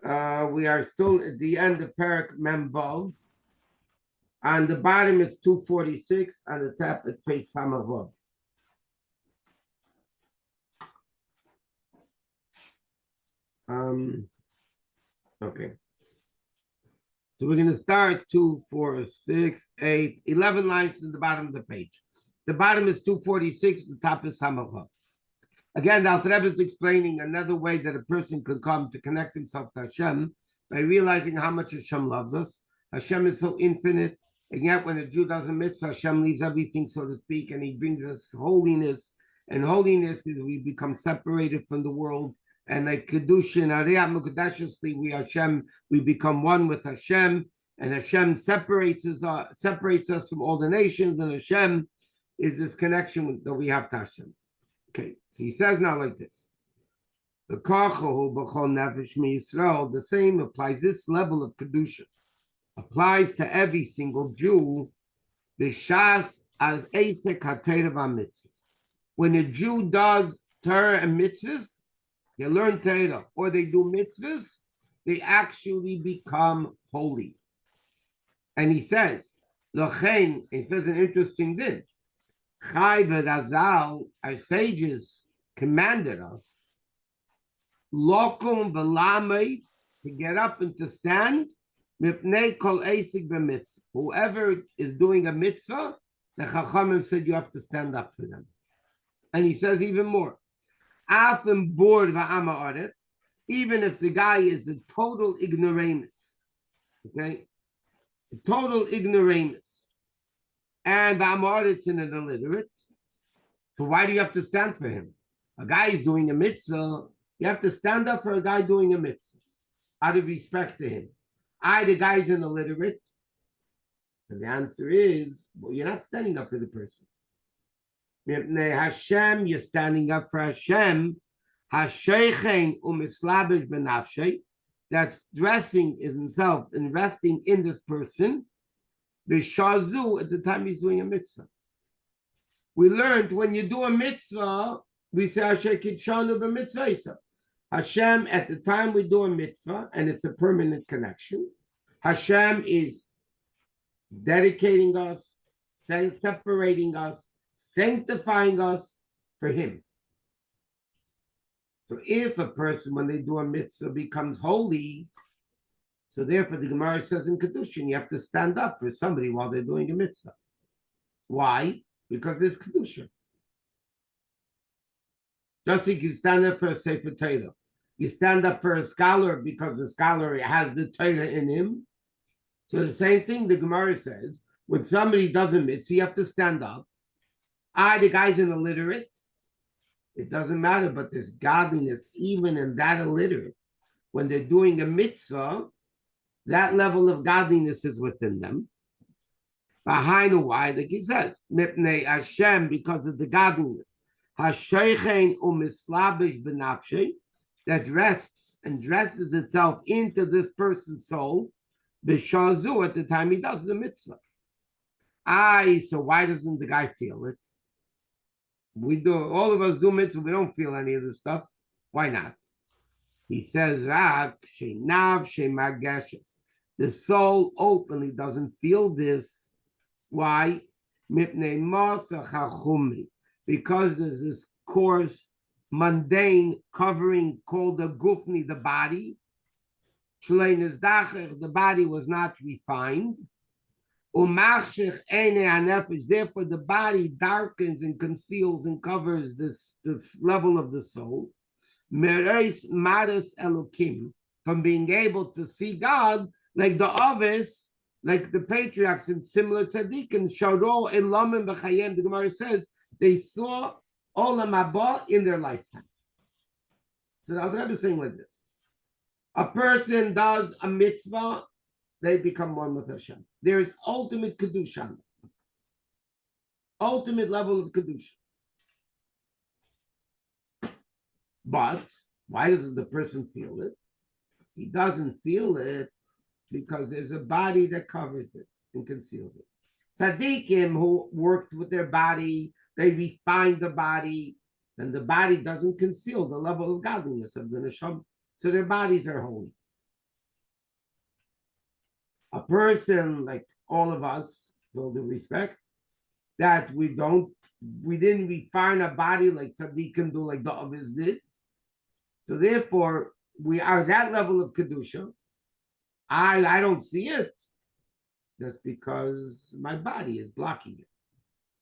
We are still at the end of Perek Mem Vav. On the bottom it's 246, on the top it's page Samavav. Okay. So we're going to start 2, 4, 6, 8, 11 lines in the bottom of the page. The bottom is 246, the top is Samavav. Again, the Alter Rebbe is explaining another way that a person can come to connect himself to Hashem by realizing how much Hashem loves us. Hashem is so infinite, and yet when a Jew does a mitzvah, Hashem leaves everything, so to speak, and he brings us holiness. And holiness is we become separated from the world. And like Kedushin, Ariyat Mukadashesli, we become one with Hashem, and Hashem separates us from all the nations, and Hashem is this connection that we have to Hashem. Okay, so he says now like this. The Kachahu B'chol Nefesh Yisrael, the same applies, this level of Kedusha applies to every single Jew, B'shas as Eisek HaTorah VaMitzvahs. When a Jew does Torah and mitzvahs, they learn Torah, or they do mitzvahs, they actually become holy. And he says, Lochein, he says an interesting thing. Chai v'Razal, our sages commanded us, Lokum v'lamei, to get up and to stand, mipnei kol eisik b'mitzvah. Whoever is doing a mitzvah, the Chachamim said you have to stand up for them. And he says even more. Even if the guy is a total ignoramus, okay, a total ignoramus, and it's an illiterate, so why do you have to stand for him? A guy is doing a mitzvah, you have to stand up for a guy doing a mitzvah, out of respect to him. The guy's an illiterate, and the answer is, well, you're not standing up for the person. Hashem, you're standing up for Hashem. Hashechen umislabish benafshe, that's dressing himself, investing in this person. B'shazu, at the time he's doing a mitzvah. We learned when you do a mitzvah, we say Hashem kitshanu b'mitzvah. Hashem, at the time we do a mitzvah, and it's a permanent connection, Hashem is dedicating us, separating us, sanctifying us for him. So if a person, when they do a mitzvah, becomes holy, so therefore the Gemara says in Kedushin, you have to stand up for somebody while they're doing a mitzvah. Why? Because there's Kedushin. Just like you stand up for a Sefer Torah. You stand up for a scholar because the scholar has the Torah in him. So the same thing the Gemara says, when somebody does a mitzvah, you have to stand up. The guy's an illiterate. It doesn't matter, but there's godliness even in that illiterate. When they're doing a mitzvah, that level of godliness is within them. Behind why, like he says, Mipnei Hashem, because of the godliness. Hashechen umislabish benafshe, that rests and dresses itself into this person's soul. B'shazu, at the time he does the mitzvah. So why doesn't the guy feel it? We do, all of us do mitzvah, we don't feel any of this stuff. Why not? He says, the soul openly doesn't feel this. Why? Because there's this coarse, mundane covering called the gufni, the body. The body was not refined. Therefore, the body darkens and conceals and covers this level of the soul. From being able to see God, like the Avis, like the patriarchs and similar tzaddikim, the Gemara says, they saw Olam Haba in their lifetime. So the Rebbe is saying like this. A person does a mitzvah, they become one with Hashem. There is ultimate Kedusha. Ultimate level of Kedusha. But why doesn't the person feel it? He doesn't feel it because there's a body that covers it and conceals it. Tzaddikim who worked with their body, they refined the body, and the body doesn't conceal the level of godliness of the neshama. So their bodies are holy. A person like all of us, with all due respect, that we didn't refine a body like tzaddikim do, like the others did. So therefore, we are that level of kedusha. I don't see it. That's because my body is blocking it.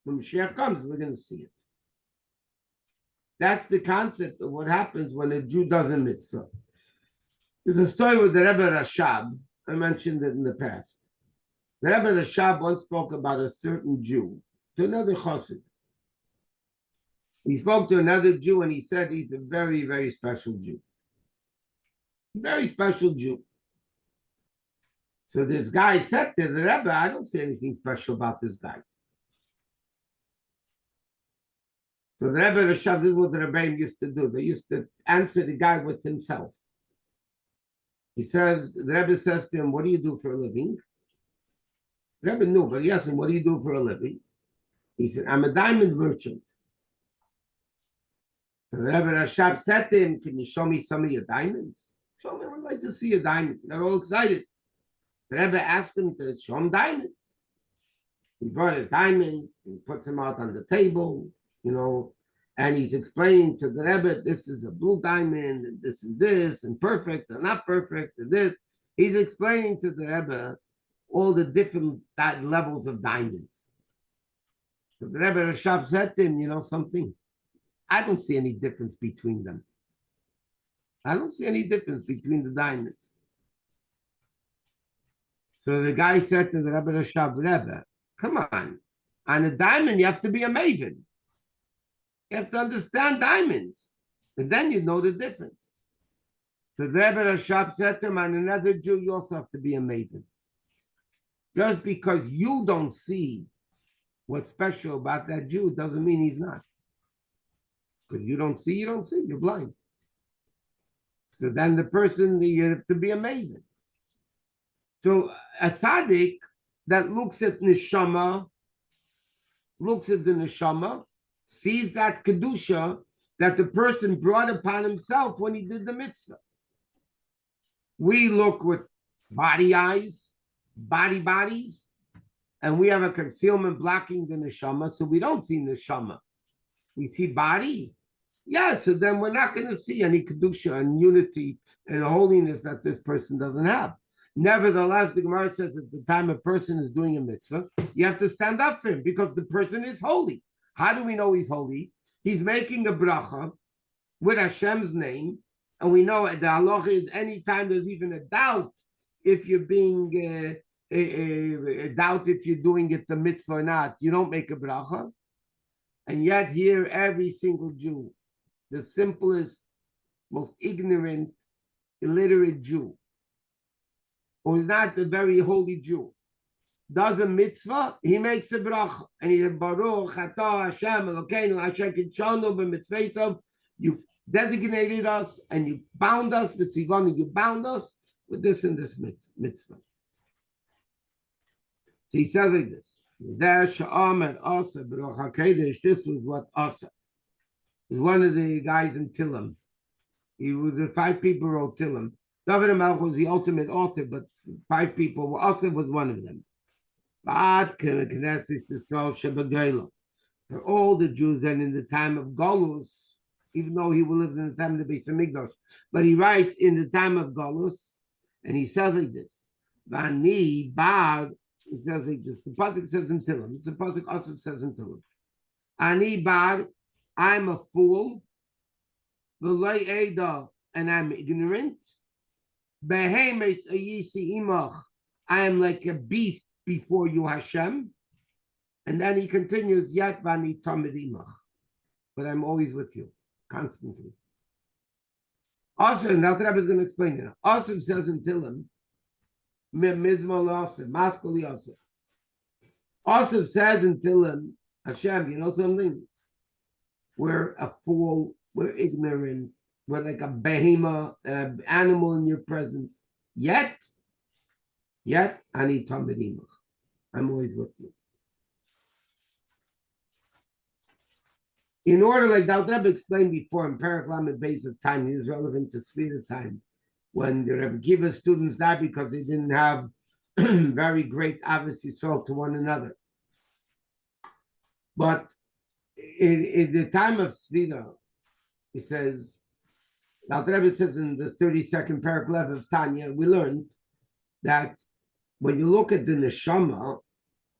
When Mashiach comes, we're going to see it. That's the concept of what happens when a Jew does a mitzvah. There's a story with the Rebbe Rashab. I mentioned it in the past. The Rebbe Rashab once spoke about a certain Jew to another chassid. He spoke to another Jew and he said he's a very, very special Jew. Very special Jew. So this guy said to the Rebbe, I don't see anything special about this guy. So the Rebbe Rashab, this is what the Rabbi used to do. They used to answer the guy with himself. He says, the Rebbe says to him, what do you do for a living? The Rebbe knew, but he asked him, what do you do for a living? He said, I'm a diamond merchant. So the Rebbe Rashab said to him, can you show me some of your diamonds? Show me, I'd like to see your diamonds. They're all excited. The Rebbe asked him to show him diamonds. He brought his diamonds, he puts them out on the table, and he's explaining to the Rebbe, this is a blue diamond, and this, and perfect, and not perfect, and this. He's explaining to the Rebbe all the different levels of diamonds. So the Rebbe Rashab said to him, something? I don't see any difference between them. I don't see any difference between the diamonds. So the guy said to the Rebbe Rashab, Rebbe, come on a diamond, you have to be a maven. You have to understand diamonds. And then you know the difference. So the Rebbe Rashab said to him, on another Jew, you also have to be a maven. Just because you don't see what's special about that Jew doesn't mean he's not. Because you don't see, you're blind. So then the person, you have to be a maven. So a tzaddik that looks at the neshama, sees that kedusha that the person brought upon himself when he did the mitzvah. We look with body eyes, bodies, and we have a concealment blocking the neshama, so we don't see neshama. We see body. Yeah, so then we're not going to see any kedusha and unity and holiness that this person doesn't have. Nevertheless, the Gemara says at the time a person is doing a mitzvah, you have to stand up for him because the person is holy. How do we know he's holy? He's making a bracha with Hashem's name, and we know the halacha is anytime there's even a doubt if you're being a doubt if you're doing it the mitzvah or not, you don't make a bracha. And yet here every single Jew, the simplest, most ignorant, illiterate Jew, or not a very holy Jew, does a mitzvah, he makes a bracha. And he says, Baruch atah Hashem Elokeinu Asher kitshanu b'mitzvaysav. You designated us and you bound us with tzivanu. You bound us with this and this mitzvah. So he says like this. This was what Asa. He was one of the guys in Tillim. He was the 5 people who wrote Tillim. David HaMelech was the ultimate author, but 5 people, Asa was one of them. For all the Jews then in the time of Golus, even though he lived in the time of the Beis Hamikdash, but he writes in the time of Golus, and he says like this, Vani Bar, he says like this, the pasuk says in Tillim, it's a pasuk also says in Tillim, Ani Bar, I'm a fool, V'loi Eda, and I'm ignorant, Behemes Ayisi Imach, I am like a beast before you, Hashem. And then he continues, Yat Vani Tamid Imach, but I'm always with you, constantly. Also, now the Rabbi is going to explain it. Also says in Tillim, Mizmal Asif, Maskali Asif. Also says in Tillim, Hashem, you know something? We're a fool, we're ignorant, we're like a behemoth, an animal in your presence. Yet, Ani Tamid Imach, I'm always with you. In order, like the Rebbe explained before, in Perek Lamed Beis of time, it is relevant to Sfira time, when the Rebbe Kiva students died because they didn't have very great, obviously, so to one another. But in the time of Svira, he says, now the Rebbe says in the 32nd paragraph of Tanya, we learned that when you look at the neshama,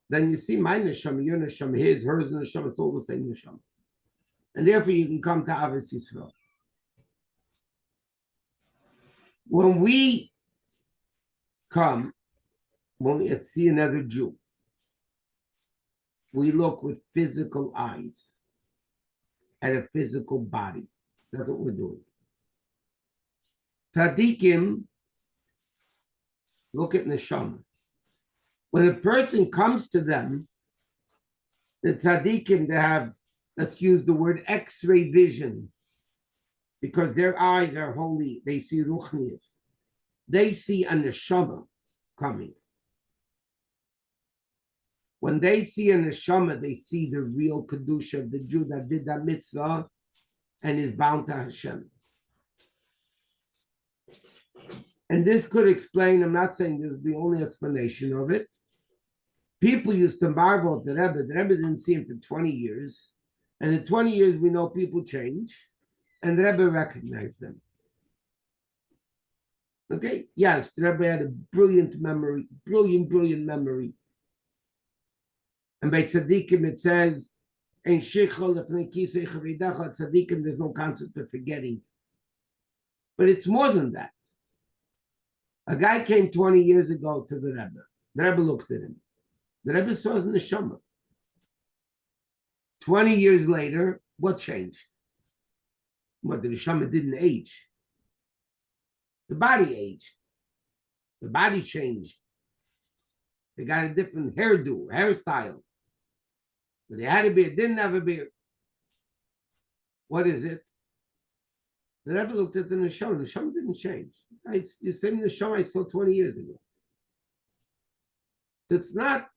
then you see my neshama, your neshama, his, hers, neshama, it's all the same neshama. And therefore you can come to Avos Yisrael. When we come, when we see another Jew, we look with physical eyes at a physical body. That's what we're doing. Tzaddikim look at neshama. When a person comes to them, the tzaddikim, they have, let's use the word X-ray vision, because their eyes are holy. They see ruchnius. They see a neshama coming. When they see a neshama, they see the real kedusha of the Jew that did that mitzvah and is bound to Hashem. And this could explain, I'm not saying this is the only explanation of it. People used to marvel at the Rebbe. The Rebbe didn't see him for 20 years. And in 20 years, we know people change. And the Rebbe recognized them. Okay? Yes, the Rebbe had a brilliant memory. Brilliant memory. And by tzaddikim, it says, in tzaddikim, there's no concept of forgetting. But it's more than that. A guy came 20 years ago to the Rebbe. The Rebbe looked at him. The Rebbe saw his neshama. 20 years later, what changed? What, the neshama didn't age. The body aged. The body changed. They got a different hairdo, hairstyle. But they had a beard, didn't have a beard. What is it? The Rebbe looked at the neshama. The neshama didn't change. It's the same neshama I saw 20 years ago. It's not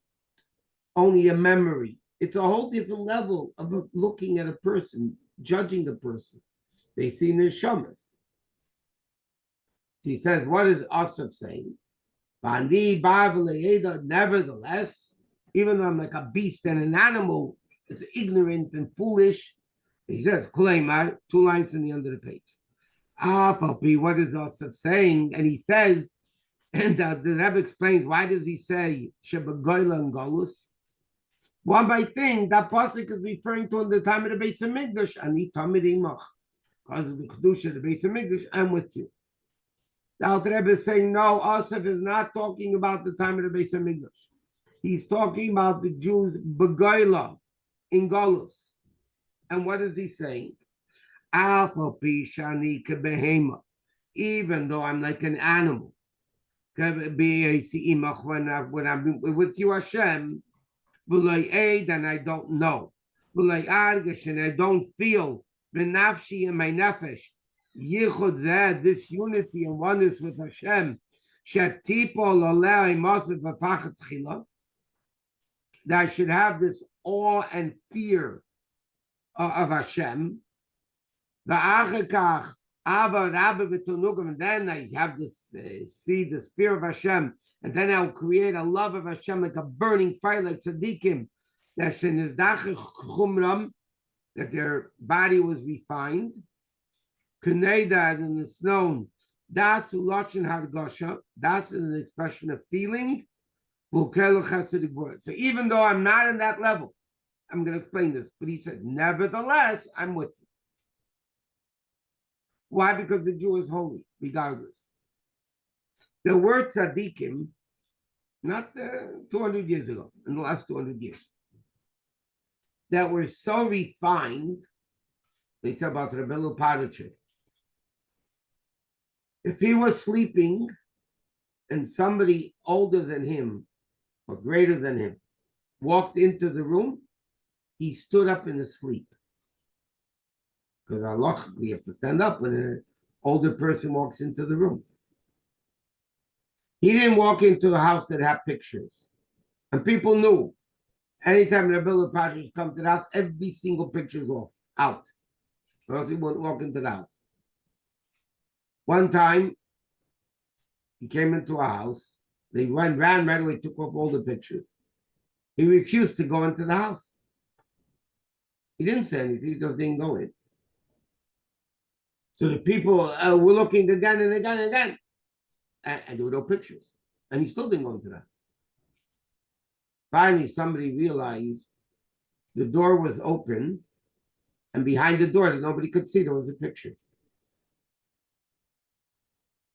only a memory. It's a whole different level of looking at a person, judging the person. They see neshamas. He says, what is Yosef saying? Nevertheless, even though I'm like a beast and an animal, it's ignorant and foolish. He says, Kuleimar, 2 lines in the end of the page. What is Yosef saying? And he says, and the Rebbe explains, why does he say Shebagoyla and Golus? One by thing, that pasuk is referring to in the time of the Beis Hamikdash, and he Tamid Imach. Because of the Kedusha of the Beis Hamikdash, I'm with you. Now the Rebbe is saying, no, Yosef is not talking about the time of the Beis Hamikdash. He's talking about the Jews, Begoyla, in Golus. And what is he saying? Even though I'm like an animal, when I'm with you, Hashem, and I don't know, and I don't feel benafshi in my nefesh, this unity and oneness with Hashem, that I should have this awe and fear of Hashem. And then I have this, see this fear of Hashem, and then I'll create a love of Hashem like a burning fire, like tzaddikim, that their body was refined. And it's known. Das is an expression of feeling. So even though I'm not in that level, I'm going to explain this, but he said, nevertheless, I'm with you. Why? Because the Jew is holy, regardless. The word tzaddikim, not 200 years ago, in the last 200 years, that were so refined, they talk about Rabbi Parachet. If he was sleeping and somebody older than him or greater than him walked into the room, he stood up in his sleep. Because halachically, you have to stand up when an older person walks into the room. He didn't walk into a house that had pictures. And people knew. Anytime Rabbi Parashas come to the house, every single picture is off, out. Or else he wouldn't walk into the house. One time, he came into a house, They ran right away, took off all the pictures. He refused to go into the house. He didn't say anything, he just didn't go in. So the people were looking again and again and again, and there were no pictures. And he still didn't go into the house. Finally, somebody realized the door was open, and behind the door that nobody could see, there was a picture.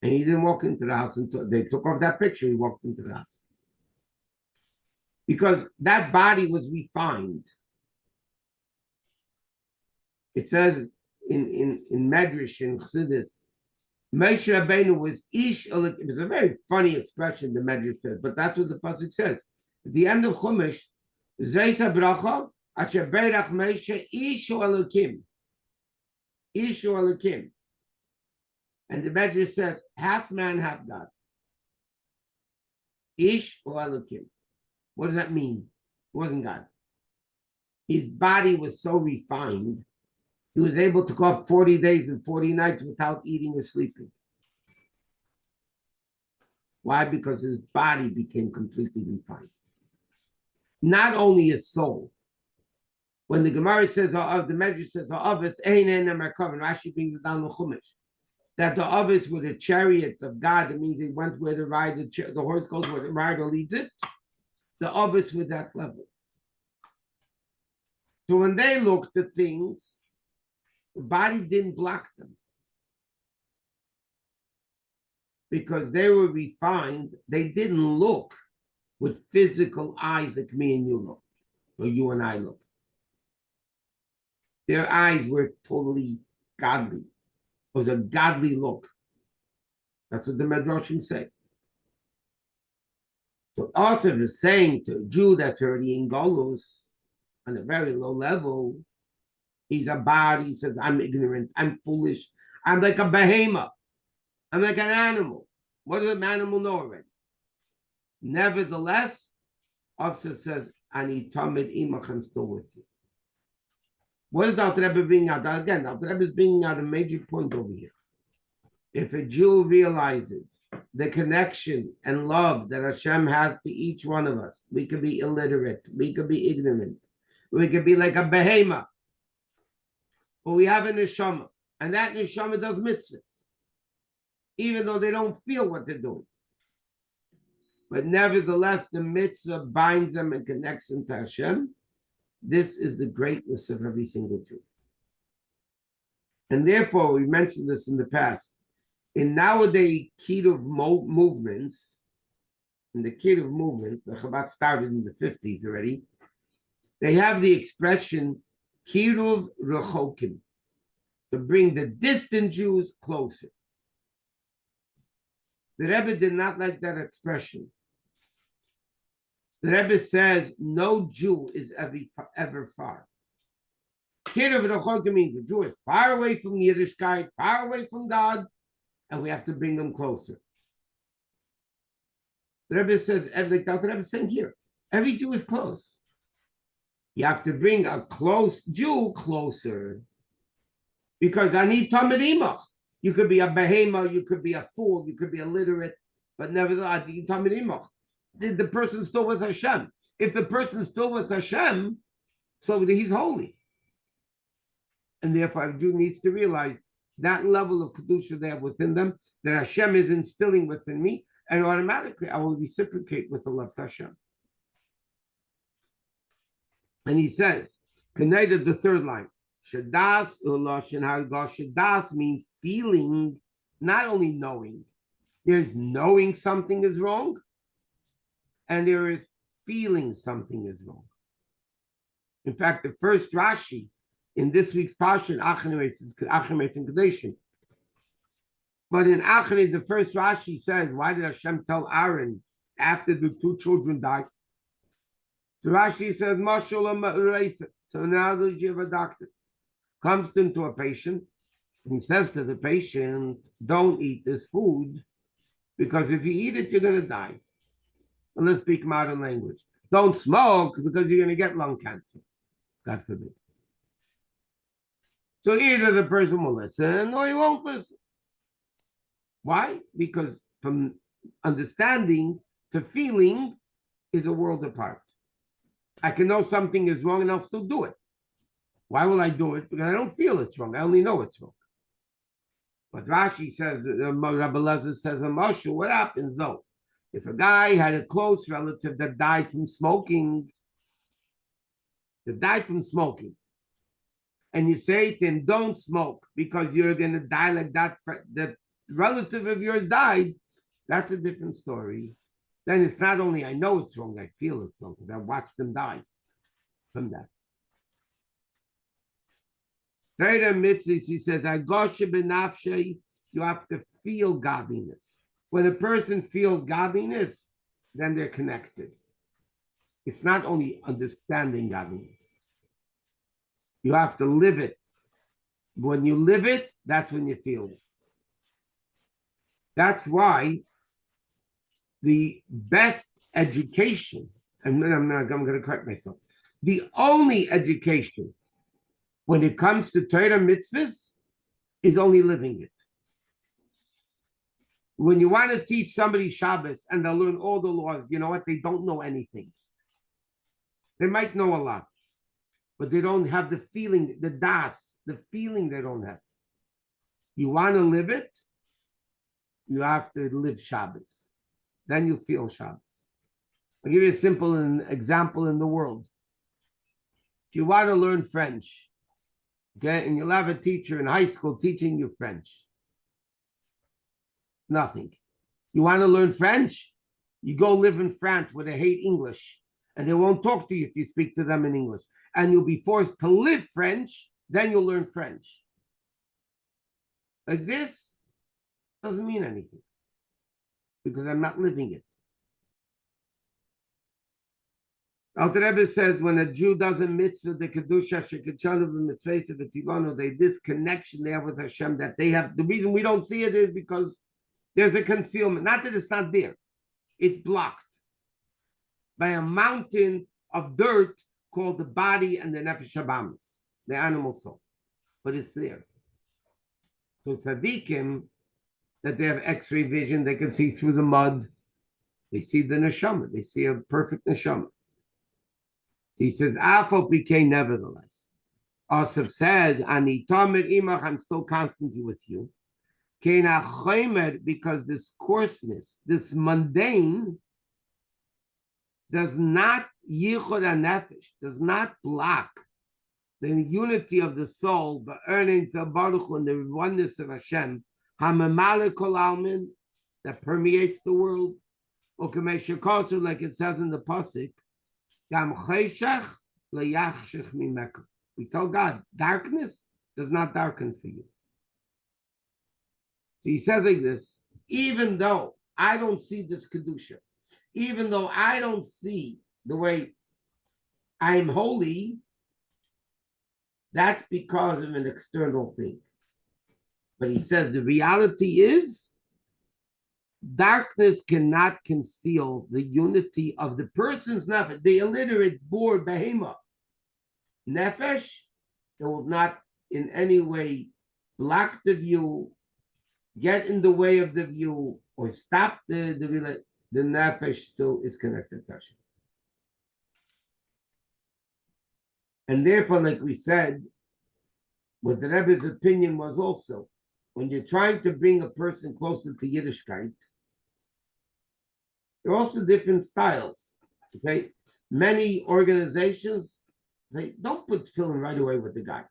And he didn't walk into the house until they took off that picture. He walked into the house. Because that body was refined. It says in Medrash, in Chassidus, Moshe Rabbeinu was Ish. It was a very funny expression the Medrash says, but that's what the pasuk says. At the end of Chumash, Zeisa Bracha, Asher Beirach Moshe Ishu Elokim. Ishu Elokim. And the Medrash says, half man, half God. Ish or Elokim. What does that mean? It wasn't God. His body was so refined, he was able to go up 40 days and 40 nights without eating or sleeping. Why? Because his body became completely refined. Not only his soul. When the Gemara says, the Medrash says, Rashi brings it down to Chumash, that the Avis were the chariot of God. It means he went where the ride, the horse goes where the rider leads it. The Avis were that level. So when they looked at things, the body didn't block them. Because they were refined, they didn't look with physical eyes like me and you look, or you and I look. Their eyes were totally godly. It was a godly look. That's what the Medrashim say. So Yosef is saying to a Jew that's already in Golus, on a very low level, he's a body, he says, I'm ignorant, I'm foolish, I'm like a behemoth, I'm like an animal. What does an animal know already? Nevertheless, Yosef says, Ani tamid imach, I'm still with you. What is Alter Rebbe bringing out? Again, Alter Rebbe is bringing out a major point over here. If a Jew realizes the connection and love that Hashem has to each one of us, we could be illiterate, we could be ignorant, we could be like a behemoth, but we have a neshama, and that neshama does mitzvahs, even though they don't feel what they're doing. But nevertheless, the mitzvah binds them and connects them to Hashem. This is the greatness of every single Jew. And therefore, we mentioned this in the past. In nowadays Kidduv movements, the Chabad started in the 50s already, they have the expression Kidduv Rechokim, to bring the distant Jews closer. The Rebbe did not like that expression. The Rebbe says no Jew is ever far. Kidduv Rechokim means the Jew is far away from Yiddishkeit, far away from God, and we have to bring them closer. The Rebbe says, like the Rebbe is saying here, every Jew is close. You have to bring a close Jew closer. Because I need Tamid Imach. You could be a behemoth, you could be a fool, you could be illiterate, but nevertheless, you need Tamid Imach. The person's still with Hashem. If the person's still with Hashem, so he's holy. And therefore, a Jew needs to realize that level of Kedusha they have within them, that Hashem is instilling within me, and automatically I will reciprocate with the love to Hashem. And he says, connected the third line, Shadas Uloshin Hargosh. Shadas means feeling, not only knowing. There's knowing something is wrong, and there is feeling something is wrong. In fact, the first Rashi in this week's Passion, Achanemitz and Kadeshim. But in Achanei, the first Rashi says, why did Hashem tell Aaron after the two children died? So Rashi says, so now you have a doctor. Comes into a patient, and he says to the patient, don't eat this food, because if you eat it, you're going to die. And let's speak modern language. Don't smoke, because you're going to get lung cancer. God forbid. So either the person will listen or he won't listen. Why? Because from understanding to feeling is a world apart. I can know something is wrong and I'll still do it. Why will I do it? Because I don't feel it's wrong. I only know it's wrong. But Rashi says, Rabbi Lezer says, Moshe, what happens though? If a guy had a close relative that died from smoking, and you say to him, don't smoke because you're going to die like that, the relative of yours died, that's a different story. Then it's not only I know it's wrong, I feel it's wrong because I watched them die from that. Torah Mitzvah, he says, you have to feel godliness. When a person feels godliness, then they're connected. It's not only understanding godliness. You have to live it. When you live it, that's when you feel it. That's why the best education, and I'm going to correct myself, the only education when it comes to Torah mitzvahs is only living it. When you want to teach somebody Shabbos and they'll learn all the laws, you know what? They don't know anything. They might know a lot, but they don't have the feeling, the das, the feeling they don't have. You want to live it, you have to live Shabbos. Then you feel Shabbos. I'll give you a simple example in the world. If you want to learn French, okay, and you'll have a teacher in high school teaching you French. Nothing. You want to learn French? You go live in France where they hate English and they won't talk to you if you speak to them in English. And you'll be forced to live French, then you'll learn French. Like this doesn't mean anything because I'm not living it. Alter Rebbe says when a Jew does a mitzvah, the kedusha shekachanu v'mitzvah v'tivanu, this connection they have with Hashem that they have. The reason we don't see it is because there's a concealment. Not that it's not there; it's blocked by a mountain of dirt called the body and the nefesh habamis, the animal soul. But it's there. So tzaddikim, that they have X-ray vision, they can see through the mud. They see the neshama. They see a perfect neshama. So he says, Afo PK, nevertheless. Yosef says, Ani Tomer Imach, I'm still constantly with you. Because this coarseness, this mundane, does not yichud nefesh, does not block the unity of the soul, but earning to Baruch and the oneness of Hashem, Hamamale Kol Almin, that permeates the world, like it says in the pasuk. We tell God, darkness does not darken for you. So he says like this, even though I don't see this kedusha, even though I don't see the way I'm holy, that's because of an external thing. But he says the reality is darkness cannot conceal the unity of the person's nefesh. The illiterate, bored behemoth nefesh, it will not in any way block the view, get in the way of the view, or stop the nefesh still is connected to Hashem. And therefore, like we said, what the Rebbe's opinion was also, when you're trying to bring a person closer to Yiddishkeit, there are also different styles. Okay, many organizations say don't put tefillin right away with the guy.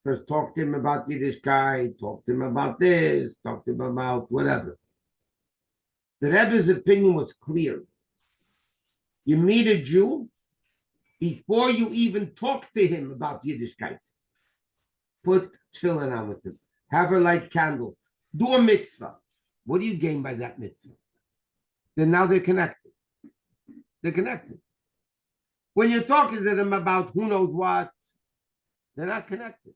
First, talk to him about Yiddishkeit, talk to him about this, talk to him about whatever. The Rebbe's opinion was clear. You meet a Jew before you even talk to him about Yiddishkeit. Put tefillin on with him. Have her light candles. Do a mitzvah. What do you gain by that mitzvah? Then now they're connected. They're connected. When you're talking to them about who knows what, they're not connected.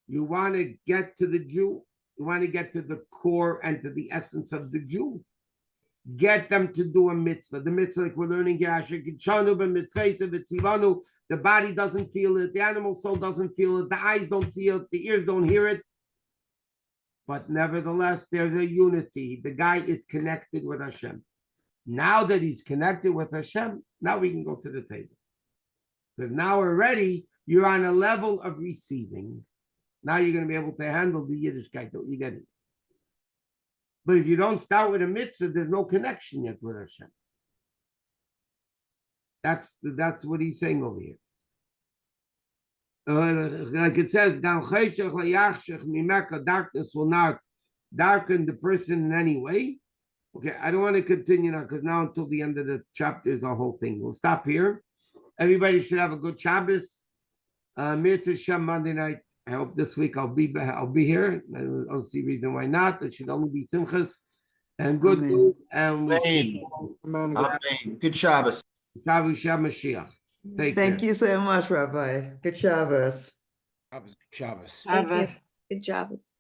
You want to get to the Jew. You want to get to the core and to the essence of the Jew. Get them to do a mitzvah. The mitzvah, like we're learning here, the body doesn't feel it, the animal soul doesn't feel it, the eyes don't see it, the ears don't hear it. but nevertheless, there's a unity. The guy is connected with Hashem. Now that he's connected with Hashem, now we can go to the table. Because now already you're on a level of receiving. Now you're going to be able to handle the Yiddishkeit. You get it? But if you don't start with a mitzvah, there's no connection yet with Hashem. That's what he's saying over here. Like it says, darkness will not darken the person in any way. Okay, I don't want to continue now because now until the end of the chapter is a whole thing. We'll stop here. Everybody should have a good Shabbos. Mitzvah Shem Monday night. I hope this week I'll be here. I don't see reason why not. It should only be simchas and good news. And we see Good Shabbos. Shabbos Mashiach. Thank you so much, Rabbi. Good Shabbos. Shabbos. Shabbos. Good Shabbos.